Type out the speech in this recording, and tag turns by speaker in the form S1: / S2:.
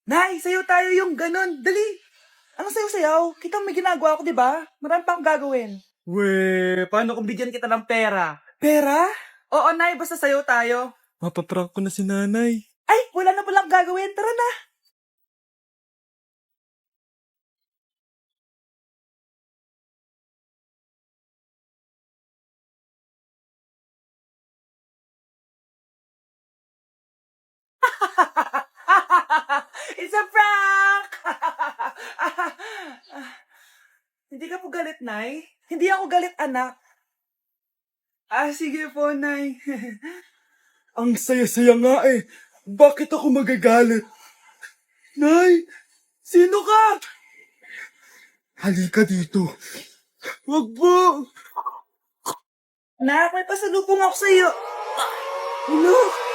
S1: Nay, sayo tayo yung ganun. Dali! Anong sayo-sayaw? Kita may ginagawa ko, di ba? Marami pa akong gagawin.
S2: Weh, paano kung bigyan kita ng pera?
S1: Pera? Oo, Nay, basta sayo tayo.
S2: Mapaprank ko na si nanay.
S1: Ay, wala na palang gagawin. Tara na. It's a prank! Hindi ka po galit, Nay? Hindi ako galit, anak. Sige po, Nay.
S2: Ang saya-saya nga eh. Bakit ako magagalit? Nay, sino ka? Halika dito. Wag po.
S1: Nak, may pasalubong ako sa'yo. Ano?